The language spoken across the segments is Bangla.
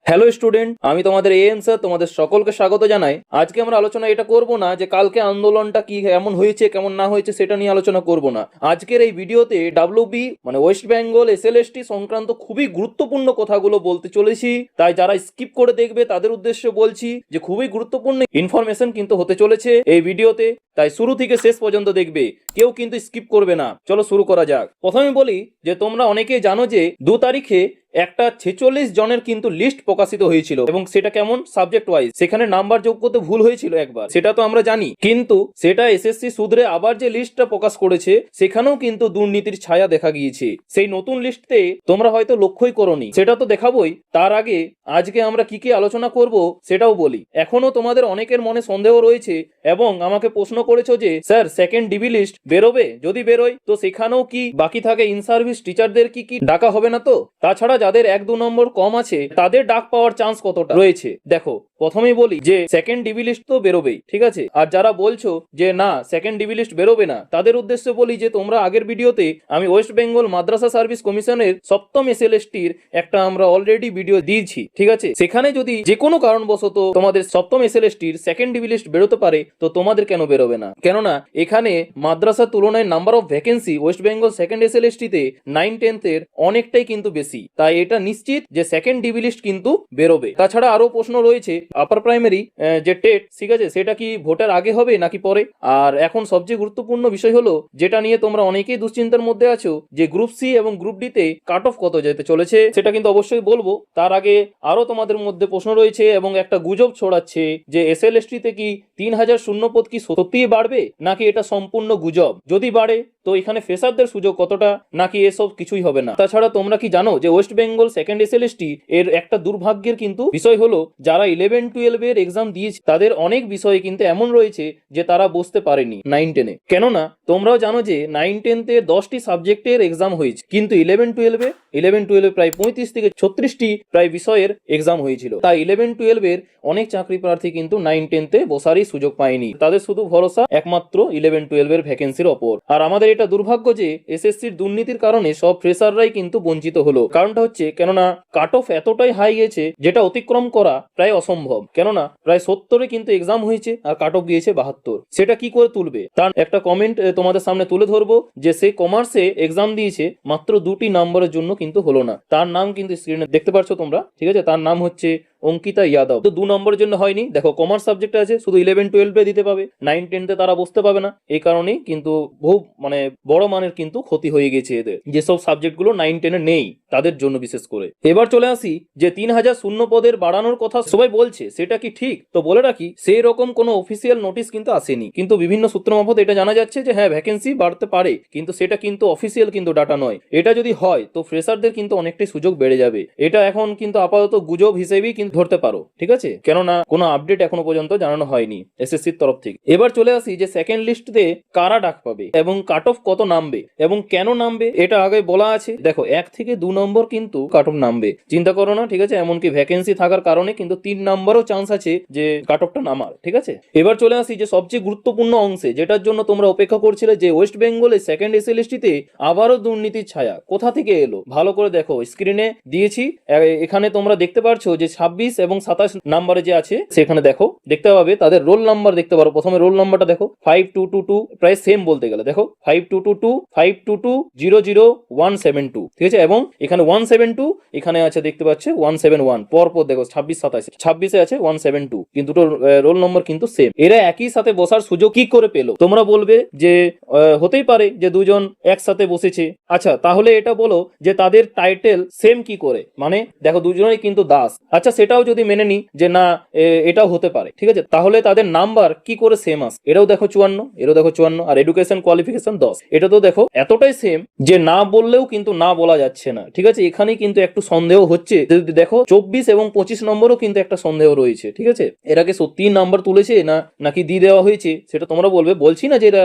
হ্যালো স্টুডেন্ট, আমি তোমাদের এএম স্যার তোমাদের সকলকে স্বাগত জানাই। আজকে আমরা আলোচনা এটা করব না যে কালকে আন্দোলনটা কি এমন হয়েছে কেমন না হয়েছে সেটা নিয়ে আলোচনা করব না। আজকের এই ভিডিওতে ডাব্লিউবি মানে ওয়েস্ট বেঙ্গল এসএলএসটি সংক্রান্ত খুবই গুরুত্বপূর্ণ কথাগুলো বলতে চলেছি। তাই যারা স্কিপ করে দেখবে তাদের উদ্দেশ্যে বলছি যে খুবই গুরুত্বপূর্ণ ইনফরমেশন কিন্তু হতে চলেছে এই ভিডিওতে, তাই শুরু থেকে শেষ পর্যন্ত দেখবে, কেউ কিন্তু স্কিপ করবে না। চলো শুরু করা যাক। প্রথমে বলি যে তোমরা অনেকেই জানো যে 2 তারিখে একটা 46 জনের কিন্তু লিস্ট প্রকাশিত হয়েছিল এবং সেটা কেমন সাবজেক্ট ওয়াইজ, সেখানে নাম্বার যোগ করতে ভুল হয়েছিল একবার, সেটা তো আমরা জানি। কিন্তু সেটা এসএসসি সুধরে আবার যে লিস্টটা প্রকাশ করেছে সেখানেও কিন্তু দুর্নীতির ছায়া দেখা গিয়েছে। সেই নতুন লিস্টে তোমরা হয়তো লক্ষ্যই করোনি, সেটা তো দেখাবোই। তার আগে আজকে আমরা কি কি আলোচনা করব সেটাও বলি। এখনো তোমাদের অনেকের মনে সন্দেহ রয়েছে এবং আমাকে প্রশ্ন করেছো যে স্যার সেকেন্ড ডিবি লিস্ট বেরোবে, যদি বেরোয় তো সেখানেও কি বাকি থাকে ইন সার্ভিস টিচারদের কি ডাকা হবে না? তো তাছাড়া যাদের 1-2 নম্বর কম আছে তাদের ডাক পাওয়ার চান্স কতটা রয়েছে? দেখো প্রথমেই বলি যে সেকেন্ড ডিবি লিস্ট তো বেরোবেই, ঠিক আছে। আর যারা বলছো যে না সেকেন্ড ডিবি লিস্ট বেরোবে না, তাদের উদ্দেশ্যে বলি যে তোমরা আগের ভিডিওতে আমি ওয়েস্ট বেঙ্গল মাদ্রাসা সার্ভিস কমিশনের সপ্তম এসএলএসটির একটা আমরা অলরেডি ভিডিও দিয়েছি, ঠিক আছে। সেখানে যদি যে কোনো কারণবশত তোমাদের সপ্তম এসএলএসটির সেকেন্ড ডিবি লিস্ট বেরোতে পারে তো তোমাদের কেন বেরোবে না? কেননা এখানে মাদ্রাসার তুলনায় number of vacancy West Bengal second এসএলএসটিতে 9-10 এর অনেকটাই কিন্তু বেশি, তাই এটা নিশ্চিত যে সেকেন্ড ডিবি লিস্ট কিন্তু বেরোবে। তাছাড়া আরো প্রশ্ন রয়েছে আপার প্রাইমারি যে টেট, ঠিক আছে, সেটা কি ভোটের আগে হবে নাকি পরে? আর এখন সবচেয়ে গুরুত্বপূর্ণ বিষয় হলো যেটা নিয়ে তোমরা অনেকেই দুশ্চিন্তার মধ্যে আছো, যে গ্রুপ সি এবং গ্রুপ ডি তে কাট অফ কত যেতে চলেছে, সেটা কিন্তু অবশ্যই বলবো। তার আগে আরো তোমাদের মধ্যে প্রশ্ন রয়েছে এবং একটা গুজব ছড়াচ্ছে যে এসএলএসটি তে কি 3000 শূন্যপদ কি সত্যিই বাড়বে নাকি এটা সম্পূর্ণ গুজব। যদি বাড়ে তো এখানে ফ্রেশারদের সুযোগ কতটা, নাকি এসব কিছুই হবে না? তাছাড়া তোমরা কি জানো যে ওয়েস্ট বেঙ্গল সেকেন্ড এসএলএসটি এর একটা দুর্ভাগ্যের কিন্তু বিষয় হলো যারা 11-12 এর এক্সাম দিয়েছে তাদের অনেক বিষয়ে কিন্তু এমন রয়েছে যে তারা বসতে পারেনি 9-10-এ। কেননা তোমরাও জানো যে 9-10-তে 10টি সাবজেক্টের এক্সাম হয়েছে, কিন্তু 11-12-এ প্রায় 35 থেকে 36টি প্রায় বিষয়ের এক্সাম হয়েছিল। তাই 11-12 এর অনেক চাকরি প্রার্থী কিন্তু 9-10-তে বসারই সুযোগ পায়নি, তাদের শুধু ভরসা একমাত্র 11-12 এর ভ্যাকেন্সির ওপর। আর আমাদের এটা দুর্ভাগ্য যে এসএসসির দুর্নীতির কারণে সব ফ্রেশাররাই কিন্তু বঞ্চিত হলো। কারণটা হচ্ছে কেননা কাট অফ এতটাই হাই গেছে যেটা অতিক্রম করা প্রায় অসম্ভব। কেননা প্রায় 70-এ কিন্তু এক্সাম হয়েছে আর কাট অফ গিয়েছে 72। সেটা কি করে তুলবে তার একটা কমেন্ট তোমাদের সামনে তুলে ধরবো, যে সে কমার্সে এক্সাম দিয়েছে মাত্র 2টি নম্বরের জন্য কিন্তু হলো না। তার নাম কিন্তু স্ক্রিনে দেখতে পাচ্ছ তোমরা, ঠিক আছে। তার নাম হচ্ছে অঙ্কিতা যাদব। তো 2 নম্বরের জন্য হয়নি। দেখো কমার্স সাবজেক্ট আছে, শুধু 11-12-এ দিতে পাবে, 9-10-তে তারা বসতে পাবে না। এই কারণেই কিন্তু বহু বড় মানের কিন্তু ক্ষতি হয়ে গেছে এদের, যেসব সাবজেক্টগুলো 9-10-এ নেই তাদের জন্য বিশেষ করে। এবার চলে আসি যে 3000 শূন্য পদের বাড়ানোর কথা সবাই বলছে, সেটা কি ঠিক? তো বলে রাখি সেই রকম কোনো অফিসিয়াল নোটিশ কিন্তু আসেনি, কিন্তু বিভিন্ন সূত্র মারফত এটা জানা যাচ্ছে যে হ্যাঁ ভ্যাকেন্সি বাড়তে পারে, কিন্তু সেটা কিন্তু অফিসিয়াল কিন্তু ডাটা নয়। এটা যদি হয় তো ফ্রেশারদের কিন্তু অনেকটাই সুযোগ বেড়ে যাবে। এটা এখন কিন্তু আপাতত গুজব হিসেবেই কিন্তু ধরতে পারো, ঠিক আছে, কেননা কোনো আপডেট এখনো পর্যন্ত জানানো হয়নি এসএসসির তরফ থেকে। এবার চলে আসি যে সেকেন্ড লিস্টে কারা ডাক পাবে এবং কাট অফ কত নামবে এবং কেন নামবে, এটা আগে বলা আছে। দেখো 1 থেকে 2 নম্বর কিন্তু কাট অফ নামবে, চিন্তা করো না, ঠিক আছে। এমনকি ভ্যাকেন্সি থাকার কারণে কিন্তু 3 নম্বরও চান্স আছে যে কাট অফটা নামার, ঠিক আছে। এবার চলে আসি যে সবচেয়ে গুরুত্বপূর্ণ অংশে, যেটার জন্য তোমরা অপেক্ষা করছিলে, যে ওয়েস্ট বেঙ্গলের সেকেন্ড এসএলএসটিতে আবারও দুর্নীতির ছায়া কোথা থেকে এলো। ভালো করে দেখো, স্ক্রিনে দিয়েছি, এখানে তোমরা দেখতে পারছো যে 26 এবং 27 নাম্বারে যে আছে সেখানে দেখো দেখতে পাবে তাদের রোল নাম্বার দেখতে পারো। প্রথমে রোল নাম্বারটা দেখো 5222, প্রায় সেম বলতে গেলে, দেখো 5222 522 00172, ঠিক আছে। এবং এখানে 172, এখানে আছে দেখতে পাচ্ছে 171, পরপর দেখো 26-27, 26-এ আছে 172, কিন্তু দুটো রোল নম্বর কিন্তু সেম। এরা একই সাথে বসার সুযোগ কি করে পেলো? তোমরা বলবে যে হতেই পারে যে দুজন একসাথে বসেছে। আচ্ছা তাহলে এটা বলো যে তাদের টাইটেল সেম কি করে? মানে দেখো দুজনেই কিন্তু দাস, আচ্ছা সেটাও যদি মেনে নি যে না এটাও হতে পারে, ঠিক আছে, তাহলে তাদের নাম্বার কি করে সেম আসে? এরাও দেখো 54, এরাও দেখো 54, আর এডুকেশন কোয়ালিফিকেশন 10, এটা তো দেখো এতটাই সেম যে না বললেও কিন্তু না বলা যাচ্ছে না, ঠিক আছে। এখানেই কিন্তু একটু সন্দেহ হচ্ছে। যদি দেখো 24 এবং 25 নম্বরও কিন্তু একটা সন্দেহ রয়েছে, ঠিক আছে। এরাকে সত্যি নাম্বার তুলেছে না নাকি দিয়ে দেওয়া হয়েছে সেটা তোমরা বলবে। বলছি না যে এরা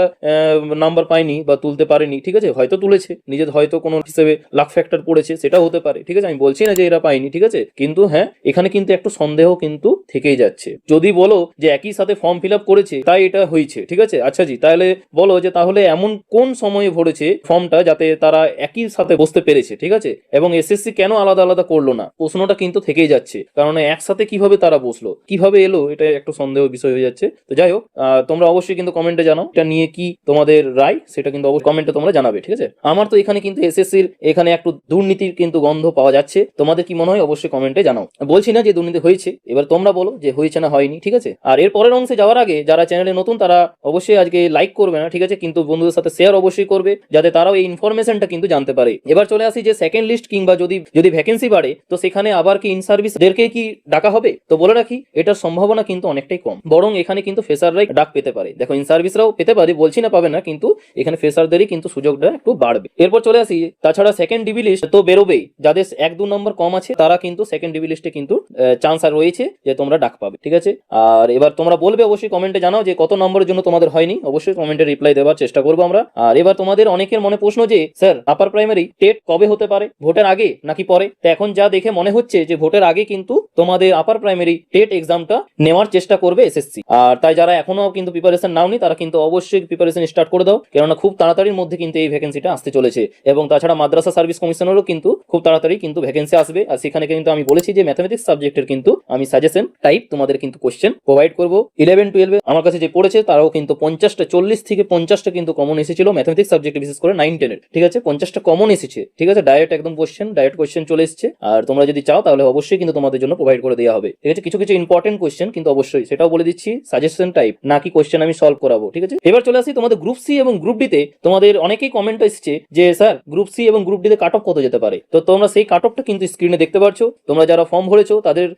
নাম্বার পায়নি বা তুলতে পারেনি, ঠিক আছে, হয়তো তুলেছে, নিজের হয়তো কোনো হিসেবে লাক ফ্যাক্টর পড়েছে, সেটা হতে পারে, ঠিক আছে। আমি বলছি না যে এরা পায়নি, ঠিক আছে, কিন্তু হ্যাঁ এখানে কিন্তু একটু সন্দেহ কিন্তু থেকেই যাচ্ছে। যদি বলো যে একই সাথে ফর্ম ফিল আপ করেছে তাই এটা হয়েছে, ঠিক আছে, আচ্ছা জি, তাহলে বলো যে তাহলে এমন কোন সময়ে ভরেছে ফর্মটা যাতে তারা একই সাথে বসতে পেরেছে, ঠিক আছে, এবং এসএসসি কেন আলাদা আলাদা করলো না, প্রশ্নটা কিন্তু থেকেই যাচ্ছে। কারণ একসাথে কিভাবে তারা বসলো, কিভাবে এলো, এটা একটু সন্দেহ বিষয় হয়ে যাচ্ছে। তো যাই হোক, তোমরা অবশ্যই কিন্তু কমেন্টে জানাও এটা নিয়ে কি তোমাদের রায়, সেটা কিন্তু অবশ্যই কমেন্টে তোমরা জানাবে, ঠিক আছে। আমার তো এখানে কিন্তু এসএসসির এখানে একটু দুর্নীতির কিন্তু গন্ধ পাওয়া যাচ্ছে। তোমাদের কি মনে হয় অবশ্যই কমেন্টে জানাও। বলছি না যে দুর্নীতি হয়েছে, এবার তোমরা বলো যে হয়েছে না হয়নি, ঠিক আছে। আর এর পরের অংশে যাওয়ার আগে যারা চ্যানেলে নতুন তারা অবশ্যই আজকে লাইক করবে না, ঠিক আছে, কিন্তু বন্ধুদের সাথে শেয়ার অবশ্যই করবে যাতে তারাও এই ইনফরমেশনটা কিন্তু জানতে পারে। এবার চলে আসি যে সেকেন্ড লিস্ট কিংবা যদি ভ্যাকেন্সি বাড়ে তো সেখানে আবার কি ইন সার্ভিসদেরকে কি ডাকা হবে? তো বলে রাখি এটার সম্ভাবনা কিন্তু অনেকটাই কম, বরং এখানে কিন্তু ফ্রেশাররাই ডাক পেতে পারে। দেখো ইন সার্ভিসরাও পেতে পারে, বলছি না পাবে না, কিন্তু এখানে ফ্রেশারদেরই কিন্তু সুযোগটা একটু বাড়বে। এরপর চলে আসি, তাছাড়া সেকেন্ড ডিবি লিস্ট তো বেরোবেই, যাদের 1-2 নম্বর কম আছে তারা কিন্তু সেকেন্ড ডিবি লিস্টে কিন্তু চান্স আর রয়েছে যে তোমরা ডাক পাবে, ঠিক আছে। আর এবার তোমরা বলবে অবশ্যই কমেন্টে জানাও যে কত নম্বরের জন্য তোমাদের হয়নি, অবশ্যই কমেন্টে রিপ্লাই দেওয়ার চেষ্টা করবো আমরা। আর এবার তোমাদের অনেকের মনে প্রশ্ন যে স্যার আপার প্রাইমারি টেট কবে হতে পারে, ভোটের আগে নাকি পরে? তো এখন যা দেখে মনে হচ্ছে যে ভোটের আগে কিন্তু তোমাদের আপার প্রাইমারি টেট এক্সামটা নেওয়ার চেষ্টা করবে এসএসসি। আর তাই যারা এখনো কিন্তু প্রিপারেশন নাওনি তারা কিন্তু অবশ্যই প্রিপারেশন স্টার্ট করে দাও, কেননা খুব তাড়াতাড়ির মধ্যে কিন্তু এই ভ্যাকেন্সিটা আসতে চলেছে। এবং তাছাড়া মাদ্রাসা সার্ভিস কমিশনেরও কিন্তু খুব তাড়াতাড়ি কিন্তু ভ্যাকেন্সি আসবে। আর সেখানে কিন্তু আমি বলেছি যে ম্যাথমেটিক্স সাবজেক্টের কিন্তু আমি সাজেশন টাইপ তোমাদের কিন্তু কোশ্চেন প্রোভাইড করবো। 11-12 আমার কাছে যে পড়েছে তারাও কিন্তু 50টা 40 থেকে 50টা কিন্তু কমন এসেছিল ম্যাথমেটিক্স সাবজেক্টে, বিশেষ করে 9-10-এর, ঠিক আছে, 50টা কমন এসেছে, ঠিক আছে, ডাইরেক্ট একদম ডাইরেক্ট কোশ্চেন চলে এসেছে। আর তোমরা যদি চাও তাহলে অবশ্যই কিন্তু তোমাদের জন্য প্রোভাইড করে দেওয়া হবে, ঠিক আছে। কিছু কিছু ইম্পর্টেন্ট কোশ্চেন কিন্তু অবশ্যই সেটাও বলে দিচ্ছি, সাজেশন টাইপ নাকি কোশ্চেন আমি সলভ করাবো, ঠিক আছে। এবার চলে আসি তোমাদের গ্রুপ সি এবং গ্রুপ ডি তে। তোমাদের অনেকেই কমেন্ট এসেছে যে স্যার গ্রুপ সি এবং গ্রুপ ডি তে কাট অফ কত যেতে পারে। তো তোমরা সেই কাট অফটা কিন্তু স্ক্রিনে দেখতে পাচ্ছ, তোমরা যারা ফর্ম ভরেছো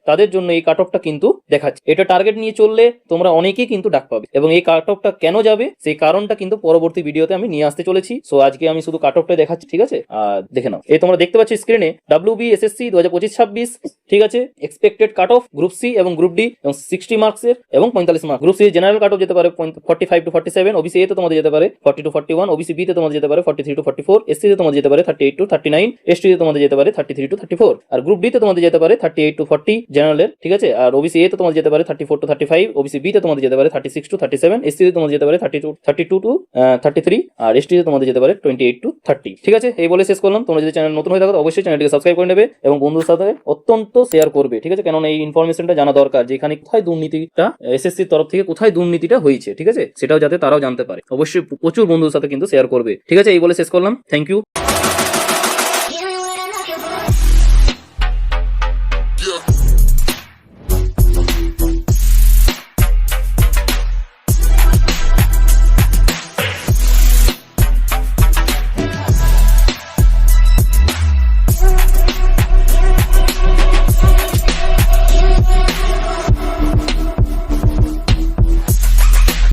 তাদের জন্য এই কাট অফটা কিন্তু দেখাচ্ছে। এটা টার্গেট নিয়ে চললে তোমরা অনেকেই কিন্তু ডাক পাবে, এবং এই কাট অফটা কেন যাবে সেই কারণটা কিন্তু পরবর্তী ভিডিওতে আমি নিয়ে আসতে চলেছি। সো আজকে আমি শুধু কাট অফটা দেখাচ্ছি, ঠিক আছে। আর দেখে নাও, এই তোমরা দেখতে পাচ্ছ স্ক্রিনে WB SSC 2025-26, ঠিক আছে, expected cut off group C এবং গ্রুপ ডি এবং 60 মার্কসের এবং 45 mark. Group C general cut off যেতে পারে 45-47, OBC A তে তোমাদের যেতে পারে 40-41, OBC B তে তোমাদের যেতে পারে 43-44, SC তে তোমাদের যেতে পারে 38-39, ST তে তোমাদের যেতে পারে 33-34, আর গ্রুপ ডি তে তোমাদের যেতে পারে 38-40 জেনারেলের, ঠিক আছে। আর OBC A তে তোমাদের যেতে পারে 34-35, OBC B তে তোমাদের যেতে পারে 36-37, SC তে তোমাদের যেতে পারে 32-33, আর ST তে তোমাদের যেতে পারে 28-30, ঠিক আছে। এই বলে শেষ করলাম। তোমরা যদি চ্যানেল নতুন হয়ে থাকো অবশ্যই চ্যানেলটিকে সাবস্ক্রাইব করে নেবে এবং বন্ধুদের সাথে অত্যন্ত শেয়ার করবে, ঠিক আছে, কেননা এই ইনফরমেশনটা জানা দরকার যে এখানে কোথায় দুর্নীতিটা এসএসসির তরফ থেকে কোথায় দুর্নীতিটা হয়েছে, ঠিক আছে, সেটাও যাতে তারাও জানতে পারে। অবশ্যই প্রচুর বন্ধুদের সাথে কিন্তু শেয়ার করবে, ঠিক আছে। এই বলে শেষ করলাম, থ্যাংক ইউ।